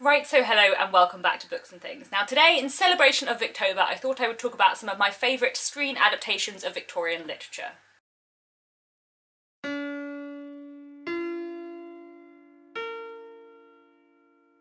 Right, so hello and welcome back to Books and Things. Now today, in celebration of Victober, I thought I would talk about some of my favourite screen adaptations of Victorian literature.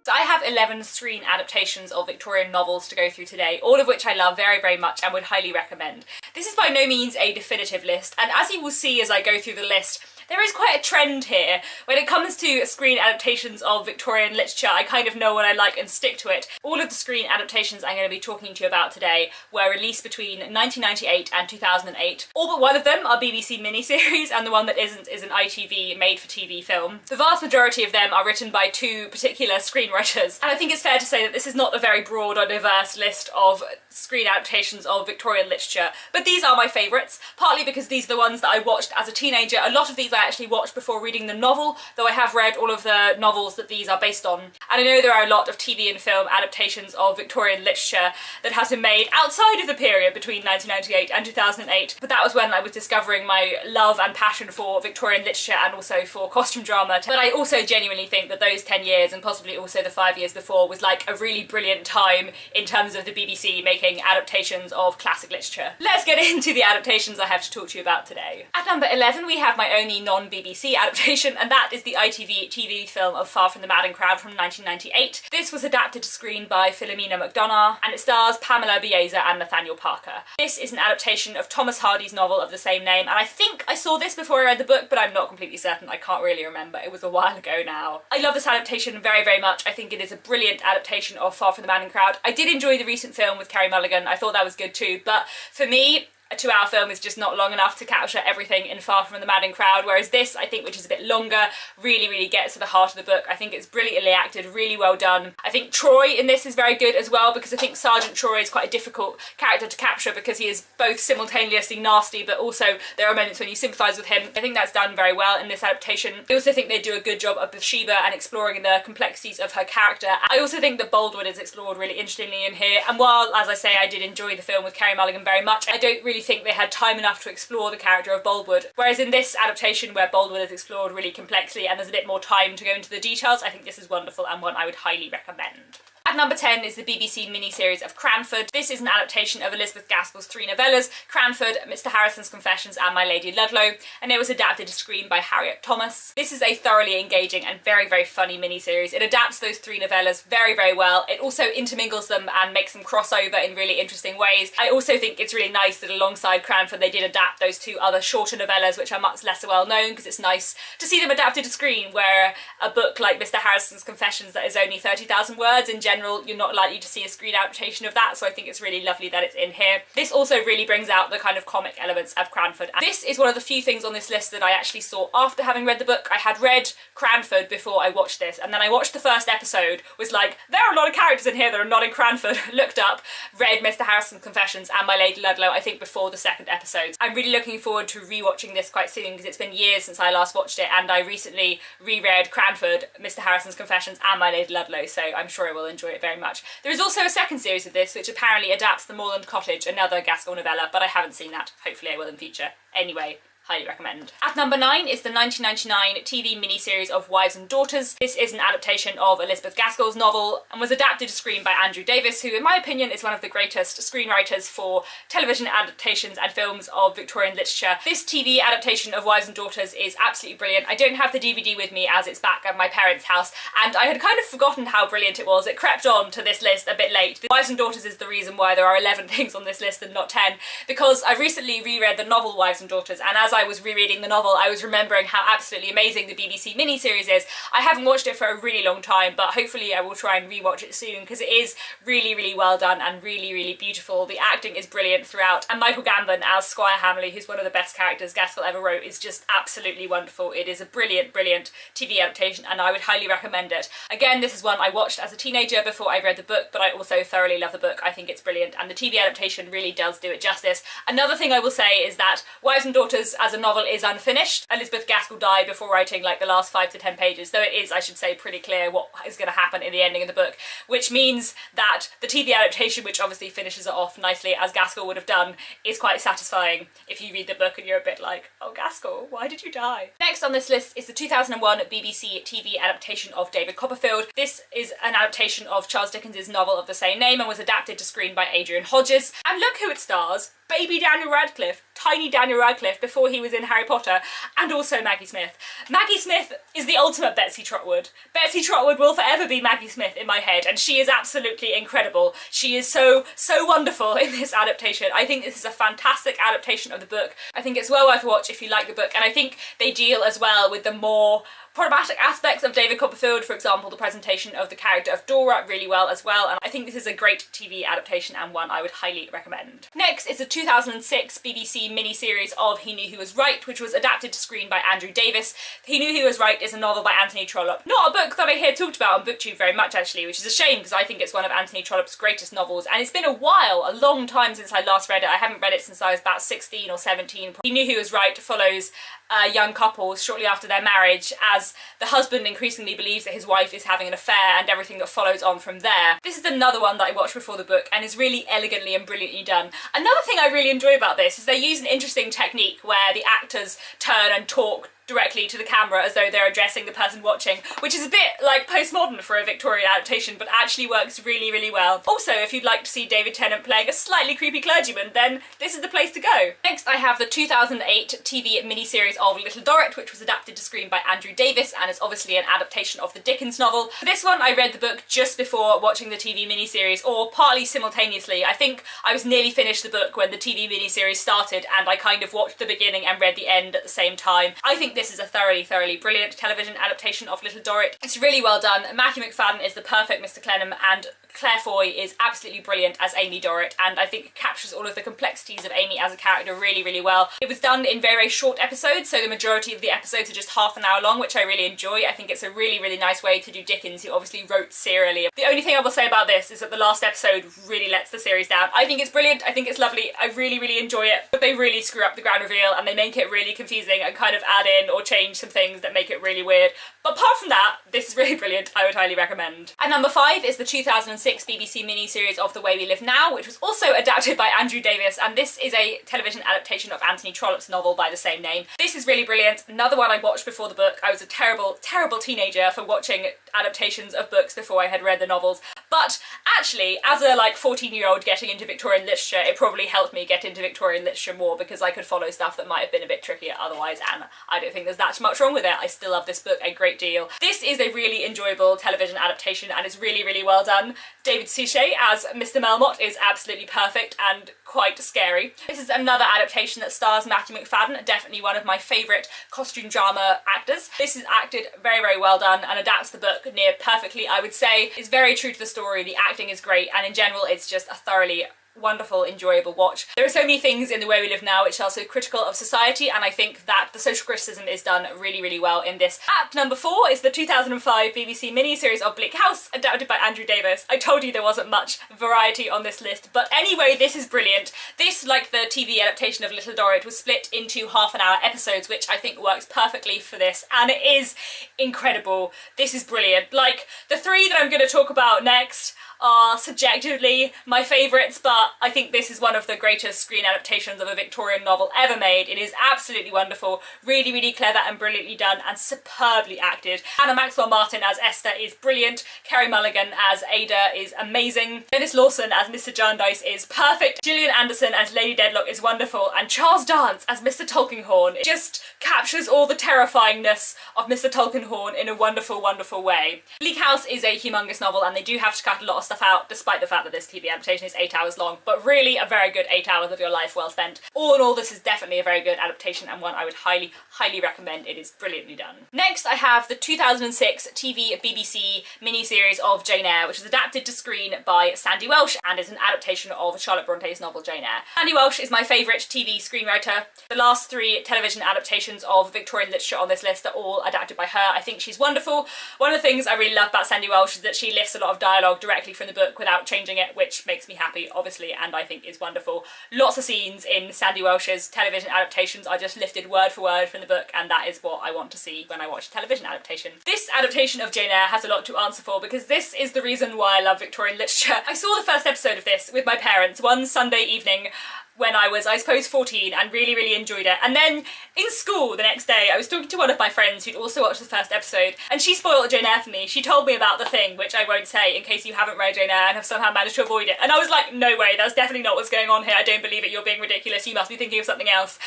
So I have 11 screen adaptations of Victorian novels to go through today, all of which I love very, very much and would highly recommend. This is by no means a definitive list, and as you will see as I go through the list, there is quite a trend here. When it comes to screen adaptations of Victorian literature, I kind of know what I like and stick to it. All of the screen adaptations I'm going to be talking to you about today were released between 1998 and 2008. All but one of them are BBC miniseries, and the one that isn't is an ITV made-for-TV film. The vast majority of them are written by two particular screenwriters, and I think it's fair to say that this is not a very broad or diverse list of screen adaptations of Victorian literature, but these are my favourites, partly because these are the ones that I watched as a teenager. A lot of these I actually watched before reading the novel, though I have read all of the novels that these are based on. And I know there are a lot of TV and film adaptations of Victorian literature that has been made outside of the period between 1998 and 2008, but that was when I was discovering my love and passion for Victorian literature and also for costume drama. But I also genuinely think that those 10 years, and possibly also the 5 years before, was like a really brilliant time in terms of the BBC making adaptations of classic literature. Let's get into the adaptations I have to talk to you about today. At number 11 we have my only non-BBC adaptation, and that is the ITV TV film of Far From the Madding Crowd from 1998. This was adapted to screen by Philomena McDonagh, and it stars Pamela Biesa and Nathaniel Parker. This is an adaptation of Thomas Hardy's novel of the same name, and I think I saw this before I read the book, but I'm not completely certain. I can't really remember. It was a while ago now. I love this adaptation very, very much. I think it is a brilliant adaptation of Far From the Madding Crowd. I did enjoy the recent film with Carey Mulligan. I thought that was good too, but for me, a 2-hour film is just not long enough to capture everything in Far From the Madding Crowd, whereas this, I think, which is a bit longer, really gets to the heart of the book. I think it's brilliantly acted, really well done. I think Troy in this is very good as well, because I think Sergeant Troy is quite a difficult character to capture because he is both simultaneously nasty, but also there are moments when you sympathise with him. I think that's done very well in this adaptation. I also think they do a good job of Bathsheba and exploring the complexities of her character. I also think that Baldwin is explored really interestingly in here, and while, as I say, I did enjoy the film with Carey Mulligan very much, I don't really think they had time enough to explore the character of Baldwin. Whereas in this adaptation, where Baldwin is explored really complexly and there's a bit more time to go into the details, I think this is wonderful and one I would highly recommend. At number 10 is the BBC miniseries of Cranford. This is an adaptation of Elizabeth Gaskell's 3 novellas, Cranford, Mr Harrison's Confessions and My Lady Ludlow, and it was adapted to screen by Harriet Thomas. This is a thoroughly engaging and very, very funny miniseries. It adapts those 3 novellas very, very well. It also intermingles them and makes them cross over in really interesting ways. I also think it's really nice that alongside Cranford they did adapt those 2 other shorter novellas which are much less well known, because it's nice to see them adapted to screen, where a book like Mr Harrison's Confessions that is only 30,000 words, in general you're not likely to see a screen adaptation of that, so I think it's really lovely that it's in here. This also really brings out the kind of comic elements of Cranford. And this is one of the few things on this list that I actually saw after having read the book. I had read Cranford before I watched this, and then I watched the first episode, was like, there are a lot of characters in here that are not in Cranford, looked up, read Mr Harrison's Confessions and My Lady Ludlow, I think before the second episode. I'm really looking forward to rewatching this quite soon, because it's been years since I last watched it, and I recently reread Cranford, Mr Harrison's Confessions and My Lady Ludlow, so I'm sure I will enjoy it very much. There is also a second series of this which apparently adapts The Moorland Cottage, another Gaskell novella, but I haven't seen that. Hopefully I will in future. Anyway, highly recommend. At number 9 is the 1999 TV miniseries of Wives and Daughters. This is an adaptation of Elizabeth Gaskell's novel and was adapted to screen by Andrew Davies, who in my opinion is one of the greatest screenwriters for television adaptations and films of Victorian literature. This TV adaptation of Wives and Daughters is absolutely brilliant. I don't have the DVD with me as it's back at my parents' house, and I had kind of forgotten how brilliant it was. It crept on to this list a bit late. Wives and Daughters is the reason why there are 11 things on this list and not 10, because I recently reread the novel Wives and Daughters, and as I was rereading the novel I was remembering how absolutely amazing the BBC miniseries is. I haven't watched it for a really long time, but hopefully I will try and rewatch it soon, because it is really well done and really beautiful. The acting is brilliant throughout, and Michael Gambon as Squire Hamley, who's one of the best characters Gaskell ever wrote, is just absolutely wonderful. It is a brilliant TV adaptation and I would highly recommend it. Again, this is one I watched as a teenager before I read the book, but I also thoroughly love the book. I think it's brilliant and the TV adaptation really does do it justice. Another thing I will say is that Wives and Daughters as a novel is unfinished. Elizabeth Gaskell died before writing like the last 5 to 10 pages, though it is, I should say, pretty clear what is going to happen in the ending of the book, which means that the TV adaptation, which obviously finishes it off nicely as Gaskell would have done, is quite satisfying if you read the book and you're a bit like, oh Gaskell, why did you die? Next on this list is the 2001 BBC TV adaptation of David Copperfield. This is an adaptation of Charles Dickens's novel of the same name and was adapted to screen by Adrian Hodges. And look who it stars. Baby Daniel Radcliffe, tiny Daniel Radcliffe before he was in Harry Potter, and also Maggie Smith. Maggie Smith is the ultimate Betsy Trotwood. Betsy Trotwood will forever be Maggie Smith in my head, and she is absolutely incredible. She is so wonderful in this adaptation. I think this is a fantastic adaptation of the book. I think it's well worth a watch if you like the book, and I think they deal as well with the more problematic aspects of David Copperfield, for example the presentation of the character of Dorrit really well as well, and I think this is a great TV adaptation and one I would highly recommend. Next is a 2006 BBC miniseries of He Knew He Was Right, which was adapted to screen by Andrew Davis. He Knew He Was Right is a novel by Anthony Trollope. Not a book that I hear talked about on BookTube very much actually, which is a shame because I think it's one of Anthony Trollope's greatest novels, and it's been a while, a long time since I last read it. I haven't read it since I was about 16 or 17. He Knew He Was Right follows a young couple shortly after their marriage as the husband increasingly believes that his wife is having an affair and everything that follows on from there. This is another one that I watched before the book and is really elegantly and brilliantly done. Another thing I really enjoy about this is they use an interesting technique where the actors turn and talk directly to the camera as though they're addressing the person watching, which is a bit like postmodern for a Victorian adaptation, but actually works really, really well. Also, if you'd like to see David Tennant playing a slightly creepy clergyman, then this is the place to go. Next, I have the 2008 TV miniseries of Little Dorrit, which was adapted to screen by Andrew Davis and is obviously an adaptation of the Dickens novel. For this one, I read the book just before watching the TV miniseries, or partly simultaneously. I think I was nearly finished the book when the TV miniseries started, and I kind of watched the beginning and read the end at the same time. I think this is a thoroughly brilliant television adaptation of Little Dorrit. It's really well done. Matthew McFadden is the perfect Mr. Clenham, and Claire Foy is absolutely brilliant as Amy Dorrit, and I think captures all of the complexities of Amy as a character really, really well. It was done in very short episodes, so the majority of the episodes are just half an hour long, which I really enjoy. I think it's a really, really nice way to do Dickens, who obviously wrote serially. The only thing I will say about this is that the last episode really lets the series down. I think it's brilliant, I think it's lovely, I really, really enjoy it, but they really screw up the grand reveal and they make it really confusing and kind of add in or change some things that make it really weird. But apart from that, this is really brilliant. I would highly recommend. And number 5 is the 2006 BBC miniseries of The Way We Live Now, which was also adapted by Andrew Davis, and this is a television adaptation of Anthony Trollope's novel by the same name. This is really brilliant. Another one I watched before the book. I was a terrible, terrible teenager for watching adaptations of books before I had read the novels. But actually, as a like 14-year-old getting into Victorian literature, it probably helped me get into Victorian literature more because I could follow stuff that might have been a bit trickier otherwise, and I don't think there's that much wrong with it. I still love this book a great deal. This is a really enjoyable television adaptation and is really, really well done. David Suchet as Mr. Melmotte is absolutely perfect and quite scary. This is another adaptation that stars Matthew McFadden, definitely one of my favourite costume drama actors. This is acted very, very well done and adapts the book near perfectly, I would say. It's very true to the story, the acting is great, and in general it's just a thoroughly wonderful, enjoyable watch. There are so many things in The Way We Live Now which are so critical of society, and I think that the social criticism is done really, really well in this. At number 4 is the 2005 BBC miniseries of Bleak House, adapted by Andrew Davis. I told you there wasn't much variety on this list, but anyway, this is brilliant. This, like the TV adaptation of Little Dorrit, was split into half-an-hour episodes, which I think works perfectly for this, and it is incredible. This is brilliant. Like, the 3 that I'm going to talk about next are subjectively my favourites, but I think this is one of the greatest screen adaptations of a Victorian novel ever made. It is absolutely wonderful, really, really clever and brilliantly done and superbly acted. Anna Maxwell Martin as Esther is brilliant, Carey Mulligan as Ada is amazing, Dennis Lawson as Mr. Jarndyce is perfect, Gillian Anderson as Lady Dedlock is wonderful, and Charles Dance as Mr. Tulkinghorn just captures all the terrifyingness of Mr. Tulkinghorn in a wonderful, wonderful way. Bleak House is a humongous novel and they do have to cut a lot of stuff out, despite the fact that this TV adaptation is 8 hours long, but really a very good 8 hours of your life well spent. All in all, this is definitely a very good adaptation and one I would highly, highly recommend. It is brilliantly done. Next, I have the 2006 TV BBC miniseries of Jane Eyre, which was adapted to screen by Sandy Welsh and is an adaptation of Charlotte Bronte's novel Jane Eyre. Sandy Welsh is my favourite TV screenwriter. The last 3 television adaptations of Victorian literature on this list are all adapted by her. I think she's wonderful. One of the things I really love about Sandy Welsh is that she lifts a lot of dialogue directly from from the book without changing it, which makes me happy, obviously, and I think is wonderful. Lots of scenes in Sandy Welsh's television adaptations are just lifted word for word from the book, and that is what I want to see when I watch a television adaptation. This adaptation of Jane Eyre has a lot to answer for, because this is the reason why I love Victorian literature. I saw the first episode of this with my parents one Sunday evening when I was, I suppose, 14, and really enjoyed it. And then in school the next day I was talking to one of my friends who'd also watched the first episode, and she spoiled Jane Eyre for me. She told me about the thing, which I won't say in case you haven't read Jane Eyre and have somehow managed to avoid it. And I was like, no way, that's definitely not what's going on here. I don't believe it, you're being ridiculous, you must be thinking of something else.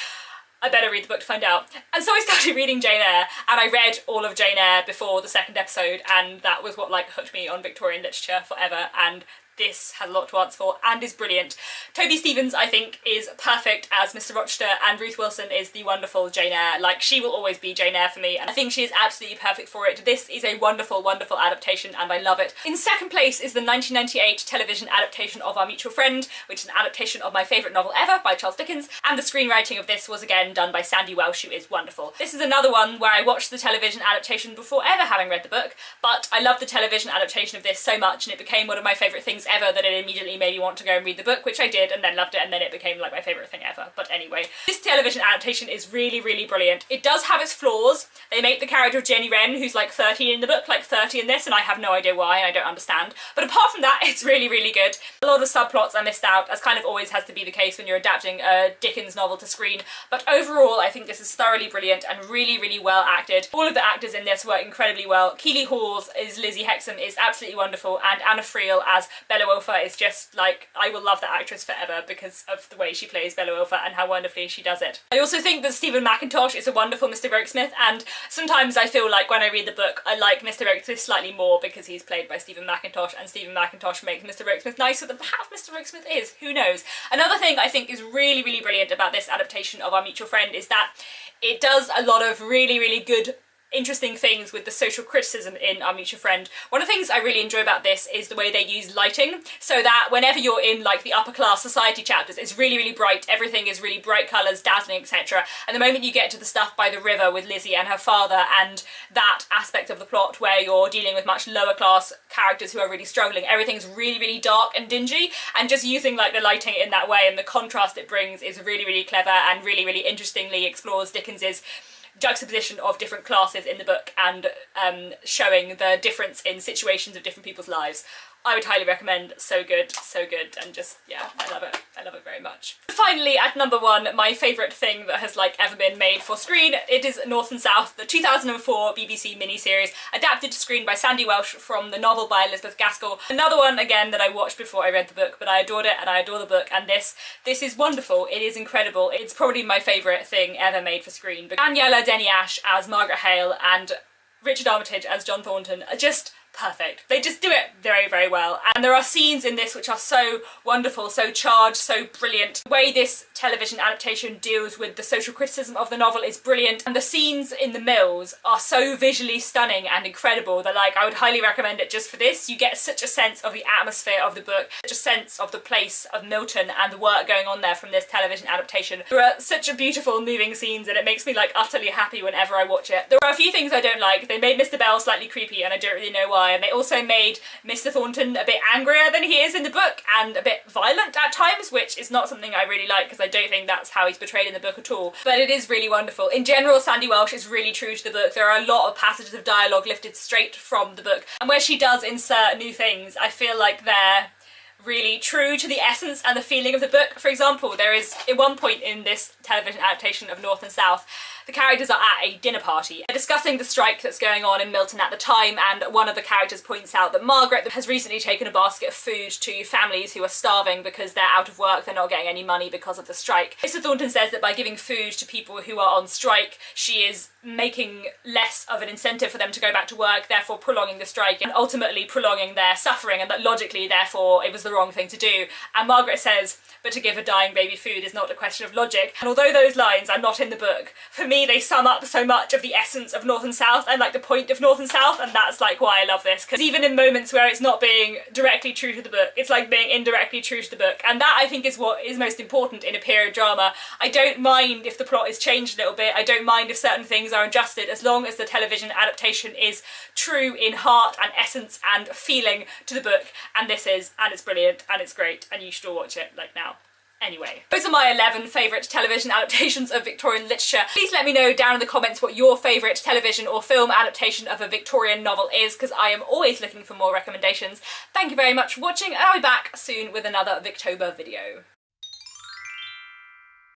I better read the book to find out. And so I started reading Jane Eyre, and I read all of Jane Eyre before the second episode, and that was what like hooked me on Victorian literature forever, and this has a lot to answer for and is brilliant. Toby Stephens, I think, is perfect as Mr. Rochester, and Ruth Wilson is the wonderful Jane Eyre. Like, she will always be Jane Eyre for me, and I think she is absolutely perfect for it. This is a wonderful adaptation, and I love it. In second place is the 1998 television adaptation of Our Mutual Friend, which is an adaptation of my favourite novel ever by Charles Dickens, and the screenwriting of this was again done by Sandy Welsh, who is wonderful. This is another one where I watched the television adaptation before ever having read the book, but I loved the television adaptation of this so much, and it became one of my favourite things ever that it immediately made me want to go and read the book, which I did, and then loved it, and then it became like my favourite thing ever. But anyway, this television adaptation is really brilliant. It does have its flaws. They make the character of Jenny Wren, who's like 13 in the book, like 30 in this, and I have no idea why, and I don't understand. But apart from that, it's really good. A lot of subplots I missed out, as kind of always has to be the case when you're adapting a Dickens novel to screen, but overall I think this is thoroughly brilliant and really well acted. All of the actors in this work incredibly well. Keely Hawes as Lizzie Hexam is absolutely wonderful, and Anna Friel as Bella Wilfer is just like, I will love that actress forever because of the way she plays Bella Wilfer and how wonderfully she does it. I also think that Stephen Mackintosh is a wonderful Mr. Rokesmith, and sometimes I feel like when I read the book I like Mr. Rokesmith slightly more because he's played by Stephen Mackintosh, and Stephen Mackintosh makes Mr. Rokesmith nicer than perhaps Mr. Rokesmith is, who knows. Another thing I think is really brilliant about this adaptation of Our Mutual Friend is that it does a lot of really good interesting things with the social criticism in Our Mutual Friend. One of the things I really enjoy about this is the way they use lighting, so that whenever you're in like the upper class society chapters, it's really bright, everything is really bright colours, dazzling, etc. And the moment you get to the stuff by the river with Lizzie and her father, and that aspect of the plot where you're dealing with much lower class characters who are really struggling, everything's really dark and dingy, and just using like the lighting in that way and the contrast it brings is really clever, and really interestingly explores Dickens's juxtaposition of different classes in the book, and showing the difference in situations of different people's lives. I would highly recommend. So good, and just, yeah, I love it very much. Finally, at number one, my favourite thing that has like ever been made for screen, it is North and South, the 2004 BBC miniseries, adapted to screen by Sandy Welsh from the novel by Elizabeth Gaskell. Another one, again, that I watched before I read the book, but I adored it and I adore the book, and this is wonderful, it is incredible, it's probably my favourite thing ever made for screen. But Daniela Denny-Ash as Margaret Hale and Richard Armitage as John Thornton are just perfect. They just do it very well, and there are scenes in this which are so wonderful, so charged, so brilliant. The way this television adaptation deals with the social criticism of the novel is brilliant, and the scenes in the mills are so visually stunning and incredible that like I would highly recommend it just for this. You get such a sense of the atmosphere of the book, such a sense of the place of Milton and the work going on there from this television adaptation. There are such a beautiful moving scenes, and it makes me like utterly happy whenever I watch it. There are a few things I don't like. They made Mr. Bell slightly creepy, and I don't really know why. And they also made Mr. Thornton a bit angrier than he is in the book, and a bit violent at times, which is not something I really like because I don't think that's how he's portrayed in the book at all. But it is really wonderful. In general, Sandy Welsh is really true to the book. There are a lot of passages of dialogue lifted straight from the book, and where she does insert new things, I feel like they're really true to the essence and the feeling of the book. For example, there is, at one point in this television adaptation of North and South, the characters are at a dinner party. They're discussing the strike that's going on in Milton at the time, and one of the characters points out that Margaret has recently taken a basket of food to families who are starving because they're out of work, they're not getting any money because of the strike. Mr. Thornton says that by giving food to people who are on strike, she is making less of an incentive for them to go back to work, therefore prolonging the strike and ultimately prolonging their suffering, and that logically, therefore, it was the wrong thing to do. And Margaret says, but to give a dying baby food is not a question of logic. And although those lines are not in the book, for me they sum up so much of the essence of North and South and like the point of North and South, and that's like why I love this, because even in moments where it's not being directly true to the book, it's like being indirectly true to the book, and that I think is what is most important in a period drama. I don't mind if the plot is changed a little bit, I don't mind if certain things are adjusted as long as the television adaptation is true in heart and essence and feeling to the book, and this is, and it's brilliant and it's great and you should all watch it like now. Anyway, those are my 11 favourite television adaptations of Victorian literature. Please let me know down in the comments what your favourite television or film adaptation of a Victorian novel is, because I am always looking for more recommendations. Thank you very much for watching, and I'll be back soon with another Victober video.